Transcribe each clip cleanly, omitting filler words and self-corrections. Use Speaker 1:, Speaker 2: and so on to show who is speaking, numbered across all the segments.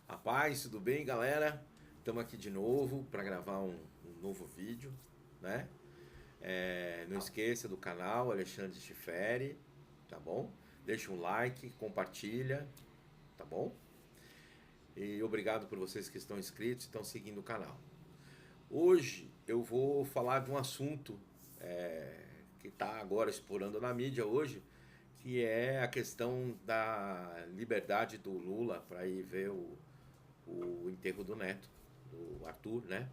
Speaker 1: A paz, tudo bem, galera? Estamos aqui de novo para gravar um novo vídeo, né? Não esqueça do canal Alexandre Stiferi, tá bom? Deixa um like, compartilha, tá bom? E obrigado por vocês que estão inscritos e estão seguindo o canal. Hoje eu vou falar de um assunto que está agora explorando na mídia hoje, que é a questão da liberdade do Lula para ir ver o enterro do neto, do Arthur, né?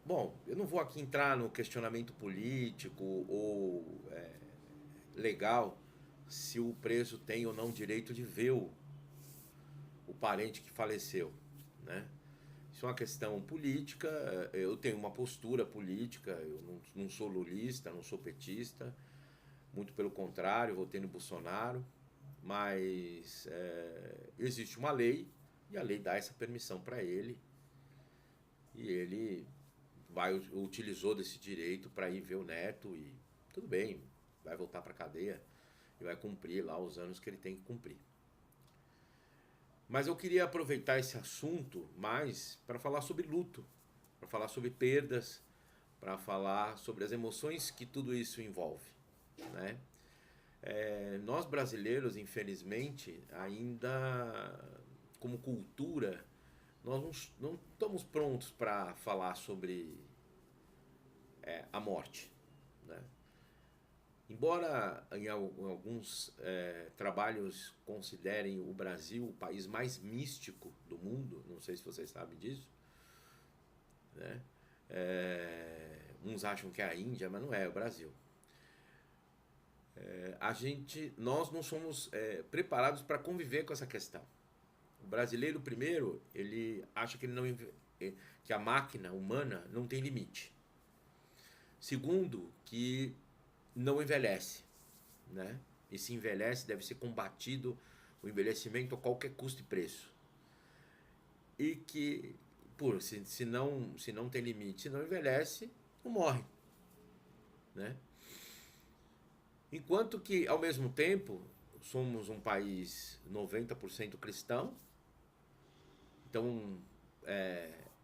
Speaker 1: Bom, eu não vou aqui entrar no questionamento político ou legal se o preso tem ou não direito de ver o parente que faleceu, né? Isso é uma questão política, eu tenho uma postura política, eu não sou lulista, não sou petista, muito pelo contrário, votei no Bolsonaro, mas existe uma lei e a lei dá essa permissão para ele e ele utilizou desse direito para ir ver o neto e tudo bem, vai voltar para a cadeia e vai cumprir lá os anos que ele tem que cumprir. Mas eu queria aproveitar esse assunto mais para falar sobre luto, para falar sobre perdas, para falar sobre as emoções que tudo isso envolve, né? Nós brasileiros, infelizmente, ainda como cultura, nós não estamos prontos para falar sobre a morte, né? Embora em alguns trabalhos considerem o Brasil o país mais místico do mundo, não sei se vocês sabem disso, né? Uns acham que é a Índia, mas não é, é o Brasil. Nós não somos preparados para conviver com essa questão. O brasileiro, primeiro, ele acha que, ele não, que a máquina humana não tem limite. Segundo, que não envelhece, né? E se envelhece, deve ser combatido o envelhecimento a qualquer custo e preço. E que, se não tem limite, se não envelhece, não morre, né? Enquanto que, ao mesmo tempo, somos um país 90% cristão, então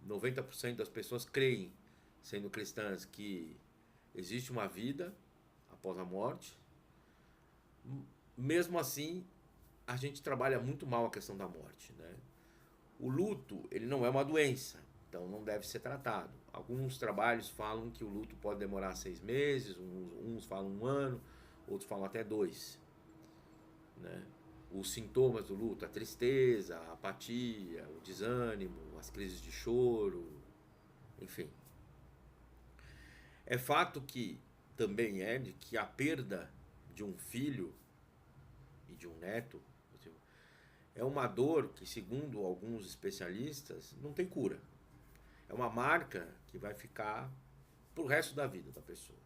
Speaker 1: 90% das pessoas creem, sendo cristãs, que existe uma vida após a morte. Mesmo assim, a gente trabalha muito mal a questão da morte, né? O luto, ele não é uma doença, então não deve ser tratado. Alguns trabalhos falam que o luto pode demorar 6 meses, uns falam 1 ano, outros falam até 2, né? Os sintomas do luto, a tristeza, a apatia, o desânimo, as crises de choro, enfim. É fato que também é de que a perda de um filho e de um neto é uma dor que, segundo alguns especialistas, não tem cura. É uma marca que vai ficar pro resto da vida da pessoa.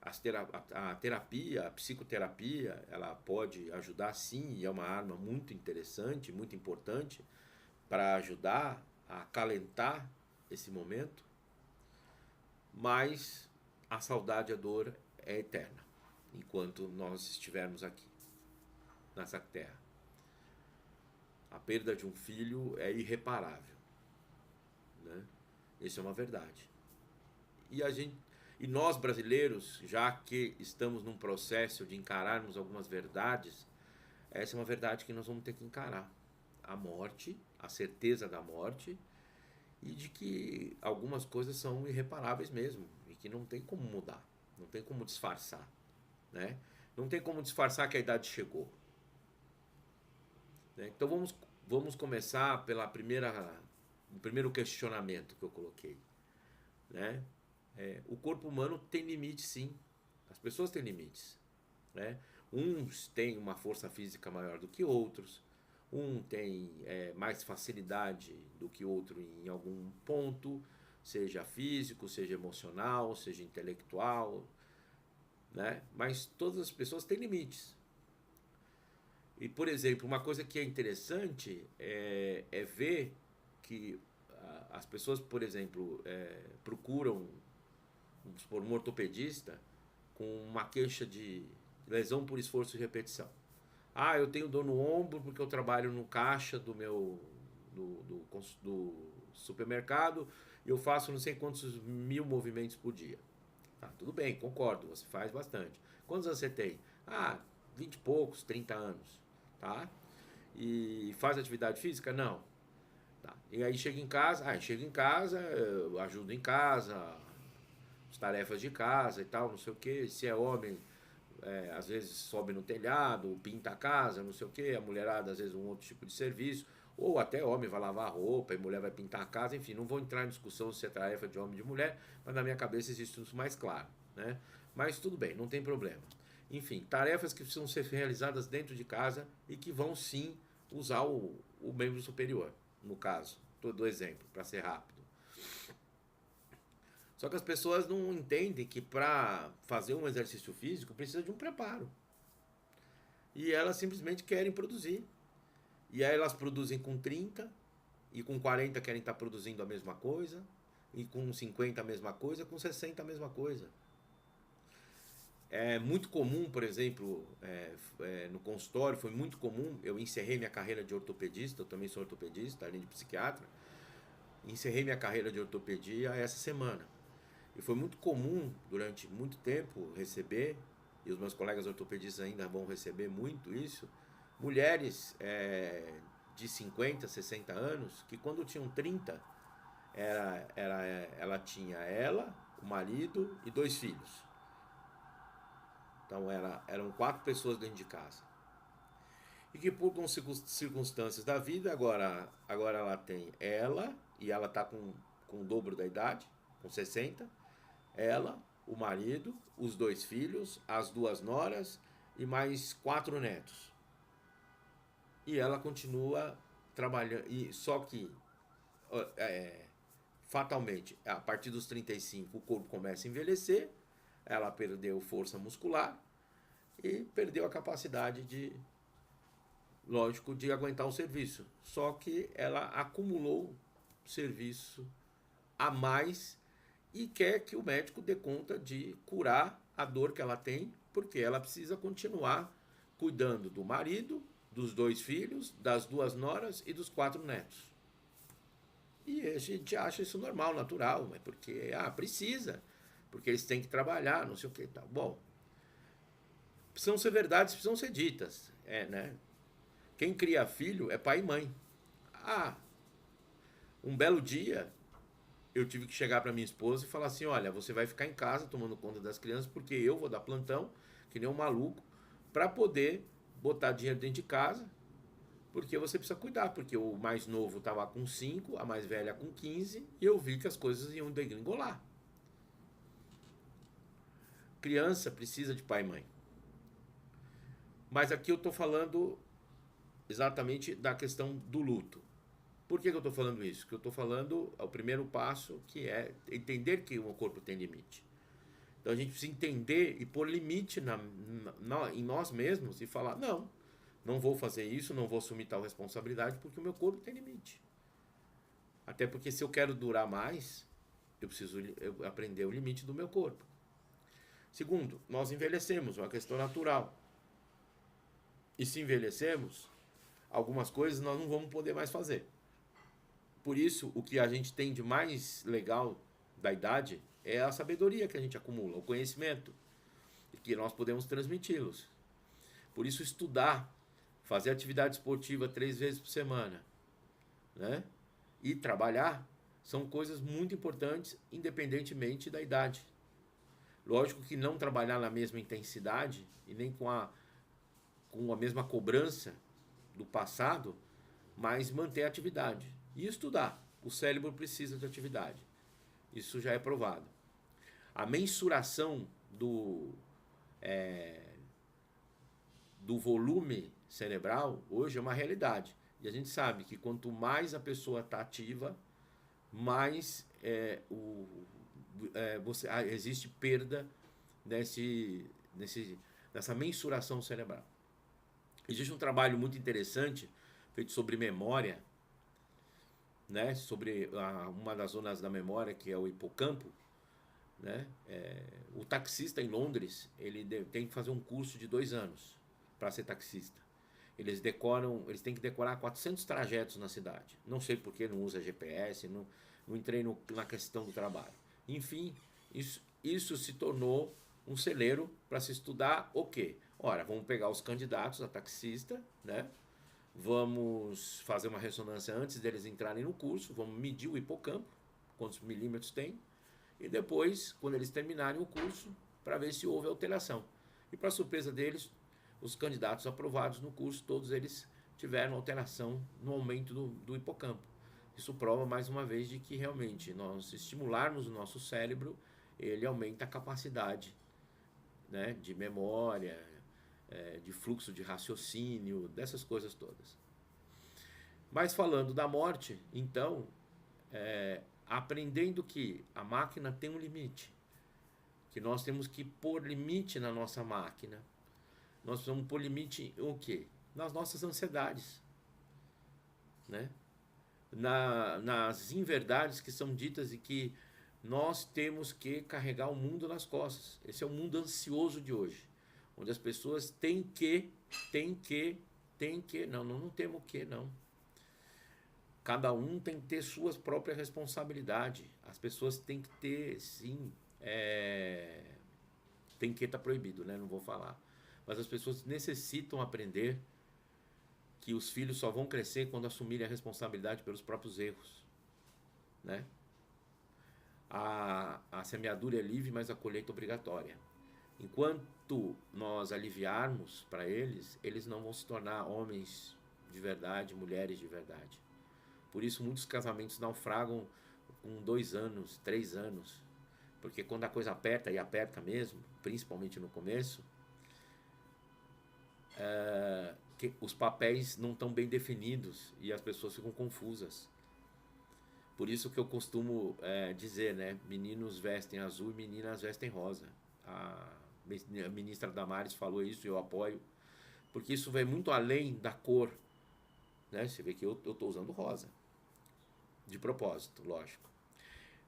Speaker 1: A terapia, a psicoterapia, ela pode ajudar sim, e é uma arma muito interessante, muito importante para ajudar a acalentar esse momento, mas a saudade e a dor é eterna, enquanto nós estivermos aqui, nessa terra. A perda de um filho é irreparável, né? Isso é uma verdade. E nós brasileiros, já que estamos num processo de encararmos algumas verdades, essa é uma verdade que nós vamos ter que encarar. A morte, a certeza da morte e de que algumas coisas são irreparáveis mesmo e que não tem como mudar, não tem como disfarçar, né? Não tem como disfarçar que a idade chegou, né? Então vamos começar o primeiro questionamento que eu coloquei, né? O corpo humano tem limite, sim. As pessoas têm limites, né? Uns têm uma força física maior do que outros, um tem mais facilidade do que outro em algum ponto, seja físico, seja emocional, seja intelectual, né? Mas todas as pessoas têm limites. E, por exemplo, uma coisa que é interessante é ver que as pessoas, por exemplo, procuram, vamos supor, ortopedista com uma queixa de lesão por esforço e repetição. Ah, eu tenho dor no ombro porque eu trabalho no caixa do meu do supermercado e eu faço não sei quantos mil movimentos por dia. Tá, tudo bem, concordo, você faz bastante. Quantos anos você tem? Ah, 20 e poucos, 30 anos, tá? E faz atividade física? Não. Tá. E aí chega em casa, eu ajudo em casa, as tarefas de casa e tal, não sei o que. Se é homem, às vezes sobe no telhado, pinta a casa, não sei o que. A mulherada, às vezes, um outro tipo de serviço. Ou até homem vai lavar a roupa e mulher vai pintar a casa. Enfim, não vou entrar em discussão se é tarefa de homem ou de mulher, mas na minha cabeça existe isso mais claro, né? Mas tudo bem, não tem problema. Enfim, tarefas que precisam ser realizadas dentro de casa e que vão sim usar o membro superior, no caso. Todo exemplo, para ser rápido. Só que as pessoas não entendem que para fazer um exercício físico precisa de um preparo. E elas simplesmente querem produzir. E aí elas produzem com 30, e com 40 querem estar produzindo a mesma coisa, e com 50 a mesma coisa, com 60 a mesma coisa. É muito comum, por exemplo, no consultório, foi muito comum, eu encerrei minha carreira de ortopedista, eu também sou ortopedista, além de psiquiatra, encerrei minha carreira de ortopedia essa semana. E foi muito comum, durante muito tempo, receber, e os meus colegas ortopedistas ainda vão receber muito isso, mulheres de 50, 60 anos, que quando tinham 30, ela tinha ela, o marido e 2 filhos. Então eram 4 pessoas dentro de casa. E que por circunstâncias da vida, agora ela tem ela, e ela está com o dobro da idade, com 60, ela, o marido, os 2 filhos, as 2 noras e mais 4 netos. E ela continua trabalhando, só que fatalmente, a partir dos 35 o corpo começa a envelhecer, ela perdeu força muscular e perdeu a capacidade lógico, de aguentar o serviço. Só que ela acumulou serviço a mais e quer que o médico dê conta de curar a dor que ela tem, porque ela precisa continuar cuidando do marido, dos 2 filhos, das 2 noras e dos 4 netos. E a gente acha isso normal, natural, mas porque precisa, porque eles têm que trabalhar, não sei o que, tá bom. Precisam ser verdades, precisam ser ditas, né? Quem cria filho é pai e mãe. Um belo dia eu tive que chegar para minha esposa e falar assim: olha, você vai ficar em casa tomando conta das crianças porque eu vou dar plantão, que nem um maluco, para poder botar dinheiro dentro de casa, porque você precisa cuidar, porque o mais novo estava com 5, a mais velha com 15, e eu vi que as coisas iam degringolar. Criança precisa de pai e mãe. Mas aqui eu estou falando exatamente da questão do luto. Por que eu estou falando isso? Que eu estou falando o primeiro passo, que é entender que o corpo tem limite. Então a gente precisa entender e pôr limite em nós mesmos e falar: não vou fazer isso, não vou assumir tal responsabilidade porque o meu corpo tem limite. Até porque se eu quero durar mais, eu preciso aprender o limite do meu corpo. Segundo, nós envelhecemos, é uma questão natural. E se envelhecemos, algumas coisas nós não vamos poder mais fazer. Por isso, o que a gente tem de mais legal da idade é a sabedoria que a gente acumula, o conhecimento, e que nós podemos transmiti-los. Por isso, estudar, fazer atividade esportiva 3 vezes por semana, né? E trabalhar são coisas muito importantes, independentemente da idade. Lógico que não trabalhar na mesma intensidade e nem com a mesma cobrança do passado, mas manter a atividade. E estudar. O cérebro precisa de atividade. Isso já é provado. A mensuração do volume cerebral hoje é uma realidade. E a gente sabe que quanto mais a pessoa está ativa, mais existe perda nessa mensuração cerebral. Existe um trabalho muito interessante feito sobre memória, né, sobre uma das zonas da memória, que é o hipocampo, né? O taxista em Londres, ele tem que fazer um curso de 2 anos para ser taxista. Eles têm que decorar 400 trajetos na cidade. Não sei por que não usa GPS, não entrei na questão do trabalho. Enfim, isso se tornou um celeiro para se estudar o quê? Ora, vamos pegar os candidatos a taxista, né? Vamos fazer uma ressonância antes deles entrarem no curso, vamos medir o hipocampo, quantos milímetros tem, e depois, quando eles terminarem o curso, para ver se houve alteração. E para surpresa deles, os candidatos aprovados no curso, todos eles tiveram alteração no aumento do hipocampo. Isso prova mais uma vez de que realmente nós estimularmos o nosso cérebro, ele aumenta a capacidade, né, de memória, de fluxo de raciocínio, dessas coisas todas. Mas falando da morte, então, aprendendo que a máquina tem um limite, que nós temos que pôr limite na nossa máquina. Nós precisamos pôr limite o quê? Nas nossas ansiedades, né? Nas inverdades que são ditas e que nós temos que carregar o mundo nas costas. Esse é o mundo ansioso de hoje, onde as pessoas têm que, não temos o que, não. Cada um tem que ter suas próprias responsabilidades. As pessoas têm que ter, sim, tem que estar proibido, né? Não vou falar. Mas as pessoas necessitam aprender que os filhos só vão crescer quando assumirem a responsabilidade pelos próprios erros, né? A semeadura é livre, mas a colheita é obrigatória. Enquanto nós aliviarmos para eles, eles não vão se tornar homens de verdade, mulheres de verdade. Por isso muitos casamentos naufragam com 2 anos, 3 anos, porque quando a coisa aperta, e aperta mesmo, principalmente no começo, os papéis não estão bem definidos e as pessoas ficam confusas. Por isso que eu costumo dizer, né? Meninos vestem azul e meninas vestem rosa. A ministra Damares falou isso e eu apoio, porque isso vai muito além da cor, né? Você vê que eu estou usando rosa, de propósito, lógico.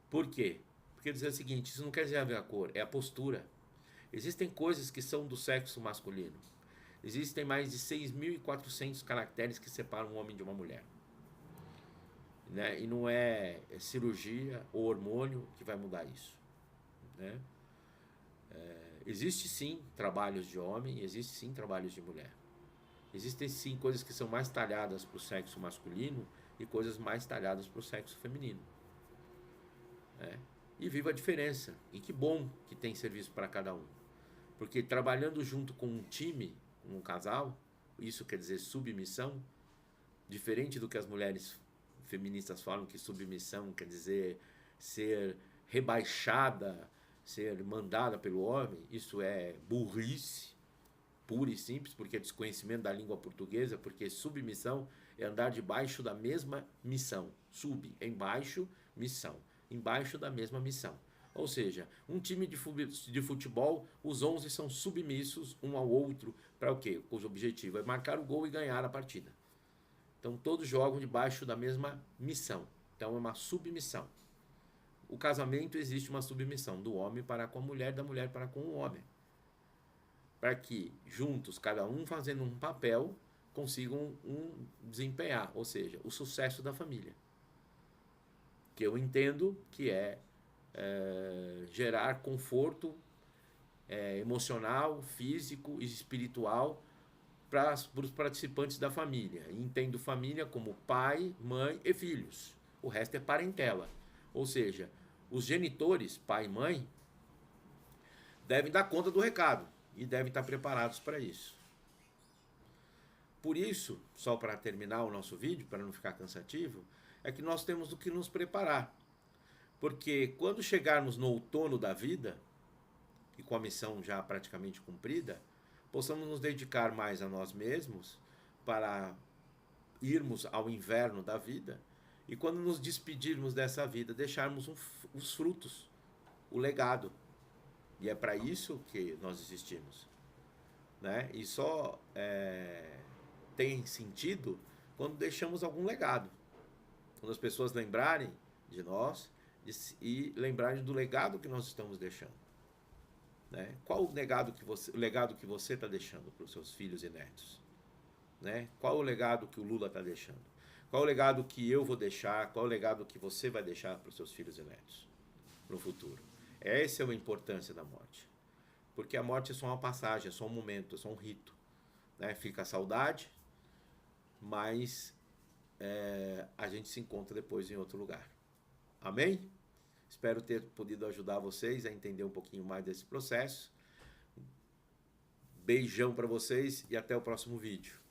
Speaker 1: Por quê? Porque dizer o seguinte, isso não quer dizer a cor, é a postura. Existem coisas que são do sexo masculino. Existem mais de 6.400 caracteres que separam um homem de uma mulher, né? E não é cirurgia ou hormônio que vai mudar isso, né? Existe sim trabalhos de homem, existe sim trabalhos de mulher. Existem sim coisas que são mais talhadas para o sexo masculino e coisas mais talhadas para o sexo feminino, né? E viva a diferença. E que bom que tem serviço para cada um. Porque trabalhando junto com um time, um casal, isso quer dizer submissão, diferente do que as mulheres feministas falam que submissão quer dizer ser rebaixada, ser mandada pelo homem. Isso é burrice pura e simples, porque é desconhecimento da língua portuguesa, porque submissão é andar debaixo da mesma missão. Sub, embaixo, missão, embaixo da mesma missão. Ou seja, um time de futebol, os 11 são submissos um ao outro para o quê? Cujo objetivo é marcar o gol e ganhar a partida. Então todos jogam debaixo da mesma missão. Então é uma submissão. O casamento existe uma submissão do homem para com a mulher, da mulher para com o homem. Para que juntos, cada um fazendo um papel, consigam desempenhar, ou seja, o sucesso da família. Que eu entendo que gerar conforto emocional, físico e espiritual para os participantes da família. E entendo família como pai, mãe e filhos. O resto é parentela. Ou seja, os genitores, pai e mãe, devem dar conta do recado e devem estar preparados para isso. Por isso, só para terminar o nosso vídeo, para não ficar cansativo, é que nós temos do que nos preparar. Porque quando chegarmos no outono da vida, e com a missão já praticamente cumprida, possamos nos dedicar mais a nós mesmos para irmos ao inverno da vida e quando nos despedirmos dessa vida, deixarmos os frutos, o legado. E é para isso que nós existimos, né? E só tem sentido quando deixamos algum legado. Quando as pessoas lembrarem de nós e lembrarem do legado que nós estamos deixando, né? Qual o legado que você está deixando para os seus filhos e netos? né? Qual o legado que o Lula está deixando? Qual o legado que eu vou deixar? Qual o legado que você vai deixar para os seus filhos e netos no futuro? Essa é a importância da morte. Porque a morte é só uma passagem, é só um momento, é só um rito, né? Fica a saudade, mas a gente se encontra depois em outro lugar. Amém? Espero ter podido ajudar vocês a entender um pouquinho mais desse processo. Beijão para vocês e até o próximo vídeo.